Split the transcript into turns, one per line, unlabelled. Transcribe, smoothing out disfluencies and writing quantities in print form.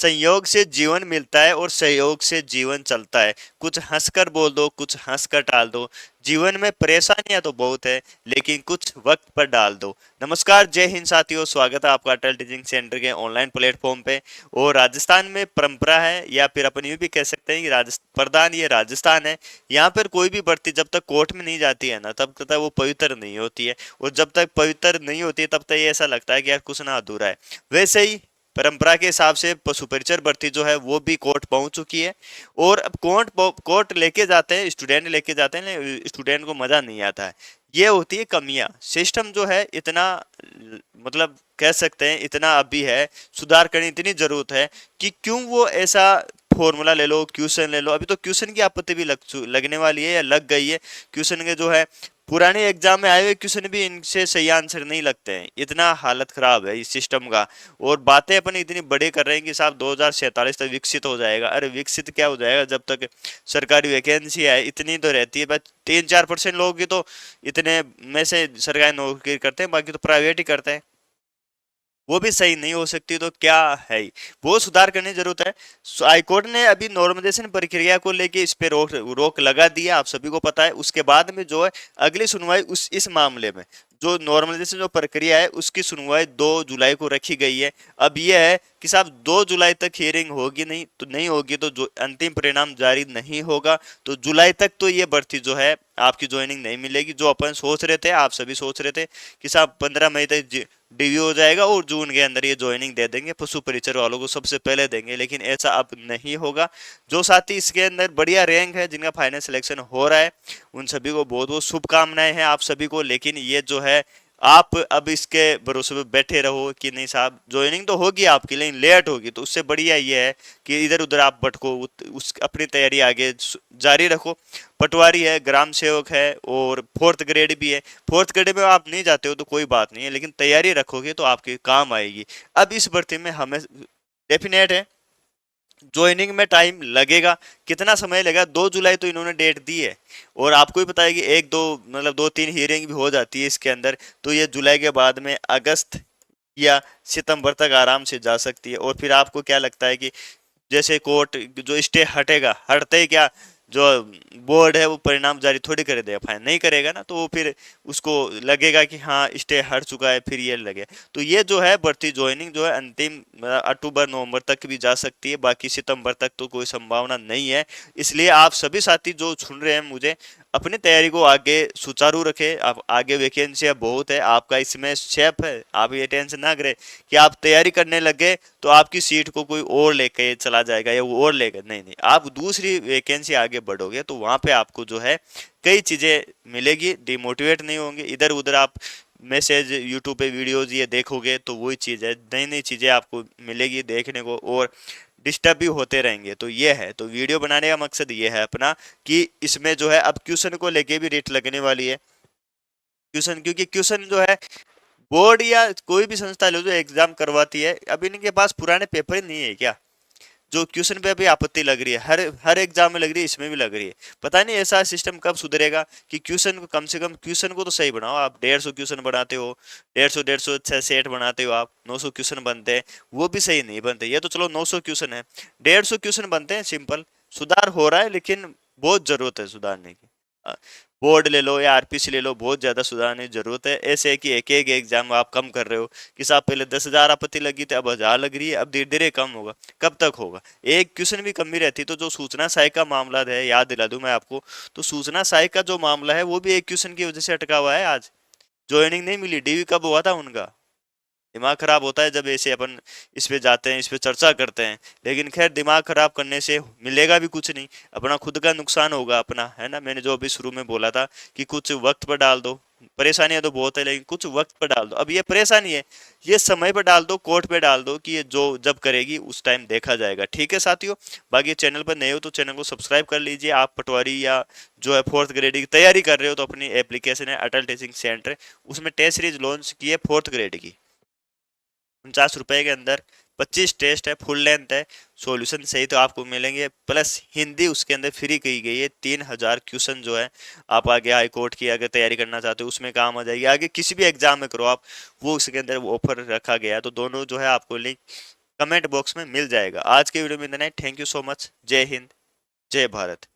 संयोग से जीवन मिलता है और सहयोग से जीवन चलता है। कुछ हंसकर बोल दो, कुछ हंसकर टाल दो। जीवन में परेशानियां तो बहुत है, लेकिन कुछ वक्त पर डाल दो। नमस्कार, जय हिंद साथियों, स्वागत है आपका अटल टीचिंग सेंटर के ऑनलाइन प्लेटफॉर्म पे। और राजस्थान में परंपरा है, या फिर अपन ये भी कह सकते हैं कि प्रधान ये राजस्थान है। यहाँ पर कोई भी भर्ती जब तक कोर्ट में नहीं जाती है ना, तब तक वो पवित्र नहीं होती है। और जब तक पवित्र नहीं होती है, तब तक ये ऐसा लगता है कि यार कुछ ना अधूरा है। वैसे ही परंपरा के हिसाब से पशु परिचर भर्ती जो है वो भी कोर्ट पहुंच चुकी है। और अब कोर्ट लेके जाते हैं, स्टूडेंट लेके जाते हैं, स्टूडेंट को मजा नहीं आता है। ये होती है कमियां। सिस्टम जो है इतना, मतलब कह सकते हैं इतना अभी है, सुधार करने इतनी जरूरत है कि क्यों वो ऐसा फॉर्मूला ले लो, क्वेश्चन ले लो। अभी तो क्वेश्चन की आपत्ति भी लगने वाली है या लग गई है। क्वेश्चन के जो है पुराने एग्जाम में आए हुए क्वेश्चन भी इनसे सही आंसर नहीं लगते हैं। इतना हालत खराब है इस सिस्टम का। और बातें अपन इतनी बड़ी कर रहे हैं कि साहब 2047 तक विकसित हो जाएगा। अरे विकसित क्या हो जाएगा, जब तक सरकारी वैकेंसी है इतनी तो रहती है, बस 3-4% लोग ही तो इतने में से सरकारी नौकरी करते हैं, बाकी तो प्राइवेट ही करते हैं। वो भी सही नहीं हो सकती तो क्या है ही। वो सुधार करने की जरूरत है। हाईकोर्ट ने अभी नॉर्मलाइजेशन प्रक्रिया को लेके इस पे रोक रोक लगा दिया, आप सभी को पता है। उसके बाद में जो है अगली सुनवाई उस इस मामले में, जो नॉर्मलाइजेशन जो प्रक्रिया है उसकी सुनवाई 2 जुलाई को रखी गई है। अब यह है कि साहब 2 जुलाई तक हियरिंग होगी, नहीं होगी तो जो अंतिम परिणाम जारी नहीं होगा, तो जुलाई तक तो ये भर्ती जो है आपकी ज्वाइनिंग नहीं मिलेगी। जो अपन सोच रहे थे, आप सभी सोच रहे थे कि साहब 15 मई तक डीवीओ हो जाएगा और जून के अंदर ये ज्वाइनिंग दे देंगे, पशु परिचर वालों को सबसे पहले देंगे, लेकिन ऐसा अब नहीं होगा। जो साथी इसके अंदर बढ़िया रैंक है, जिनका फाइनल सिलेक्शन हो रहा है, उन सभी को बहुत बहुत शुभकामनाएं हैं आप सभी को। लेकिन ये जो है आप अब इसके भरोसे पे बैठे रहो कि नहीं साहब ज्वाइनिंग तो होगी आपकी, लेकिन लेट होगी, तो उससे बढ़िया ये है कि इधर उधर आप भटको, उस अपनी तैयारी आगे जारी रखो। पटवारी है, ग्राम सेवक है, और 4th ग्रेड भी है। 4th ग्रेड में आप नहीं जाते हो तो कोई बात नहीं है, लेकिन तैयारी रखोगे तो आपके काम आएगी। अब इस भर्ती में हमें डेफिनेट है ज्वाइनिंग में टाइम लगेगा। कितना समय लगेगा, 2 जुलाई तो इन्होंने डेट दी है। और आपको ही पता है कि एक दो मतलब 2-3 हियरिंग भी हो जाती है इसके अंदर, तो ये जुलाई के बाद में अगस्त या सितंबर तक आराम से जा सकती है। और फिर आपको क्या लगता है कि जैसे कोर्ट जो स्टे हटेगा, हटते ही क्या जो बोर्ड है वो परिणाम जारी थोड़ी कर देगा, फाइन नहीं करेगा ना, तो वो फिर उसको लगेगा कि हाँ स्टे हट चुका है, फिर ये लगे। तो ये जो है भर्ती ज्वाइनिंग जो है अंतिम अक्टूबर नवंबर तक भी जा सकती है, बाकी सितंबर तक तो कोई संभावना नहीं है। इसलिए आप सभी साथी जो सुन रहे हैं मुझे, अपनी तैयारी को आगे सुचारू रखें। आप आगे वैकेंसियां बहुत है, आपका इसमें शेप है, आप ये टेंशन ना करें कि आप तैयारी करने लगे तो आपकी सीट को कोई और लेके चला जाएगा या वो और लेगा, नहीं नहीं, आप दूसरी वैकेंसी आगे बढ़ोगे तो वहां पे आपको जो है कई चीजें मिलेगी, डिमोटिवेट नहीं होंगे। इधर उधर आप मैसेज यूट्यूब पे वीडियोज ये देखोगे तो वही चीज है, नई नई चीजें आपको मिलेगी देखने को, और डिस्टर्ब भी होते रहेंगे। तो ये है, तो वीडियो बनाने का मकसद ये है अपना कि इसमें जो है अब क्वेश्चन को लेके भी रेट लगने वाली है। क्वेश्चन, क्योंकि क्वेश्चन जो है बोर्ड या कोई भी संस्था लो जो एग्जाम करवाती है, अब इनके पास पुराने पेपर ही नहीं है क्या? जो क्वेश्चन पे अभी आपत्ति लग रही है, हर हर एग्जाम में लग रही है, इसमें भी लग रही है। पता नहीं ऐसा सिस्टम कब सुधरेगा कि क्वेश्चन को कम से कम, क्वेश्चन को तो सही बनाओ। आप 150 क्वेश्चन बनाते हो, 150 अच्छा सेट बनाते हो, आप 900 क्वेश्चन बनते हैं, वो भी सही नहीं बनते। ये तो चलो 900 क्वेश्चन है, 150 क्वेश्चन बनते हैं सिंपल। सुधार हो रहा है, लेकिन बहुत जरूरत है सुधारने की। बोर्ड ले लो या आरपीसी ले लो, बहुत ज्यादा सुधारने की जरूरत है। ऐसे है कि एक एक एग्जाम आप कम कर रहे हो कि साहब पहले 10,000 आपत्ति लगी थी, अब 1000 लग रही है, अब धीरे धीरे कम होगा। कब तक होगा? एक क्वेश्चन भी कमी रहती तो जो सूचना सहायक का मामला है, याद दिला दूं मैं आपको, तो सूचना सहायक का जो मामला है वो भी एक क्वेश्चन की वजह से अटका हुआ है। आज ज्वाइनिंग नहीं मिली, डीवी कब हुआ था उनका। दिमाग खराब होता है जब ऐसे अपन इस पे जाते हैं, इस पे चर्चा करते हैं। लेकिन खैर, दिमाग खराब करने से मिलेगा भी कुछ नहीं, अपना खुद का नुकसान होगा अपना, है ना। मैंने जो अभी शुरू में बोला था कि कुछ वक्त पर डाल दो, परेशानियां तो बहुत है, लेकिन कुछ वक्त पर डाल दो। अब ये परेशानी है, ये समय पर डाल दो, कोर्ट पे डाल दो कि ये जो जब करेगी उस टाइम देखा जाएगा। ठीक है साथियों, बाकी चैनल पर नए हो तो चैनल को सब्सक्राइब कर लीजिए। आप पटवारी या जो है 4th ग्रेड की तैयारी कर रहे हो तो अपनी एप्लीकेशन है अटल टीचिंग सेंटर, उसमें टेस्ट सीरीज लॉन्च की है 4th ग्रेड की। 49 रुपए के अंदर 25 टेस्ट है, फुल लेंथ है, सॉल्यूशन सही तो आपको मिलेंगे, प्लस हिंदी उसके अंदर फ्री की गई है। 3,000 क्वेश्चन जो है आप आगे हाई कोर्ट की अगर तैयारी करना चाहते हो उसमें काम आ जाएगी, आगे किसी भी एग्जाम में करो आप, वो उसके अंदर ऑफर रखा गया है। तो दोनों जो है आपको लिंक कमेंट बॉक्स में मिल जाएगा। आज के वीडियो में इतना ही। Thank you so much. जय हिंद, जय भारत।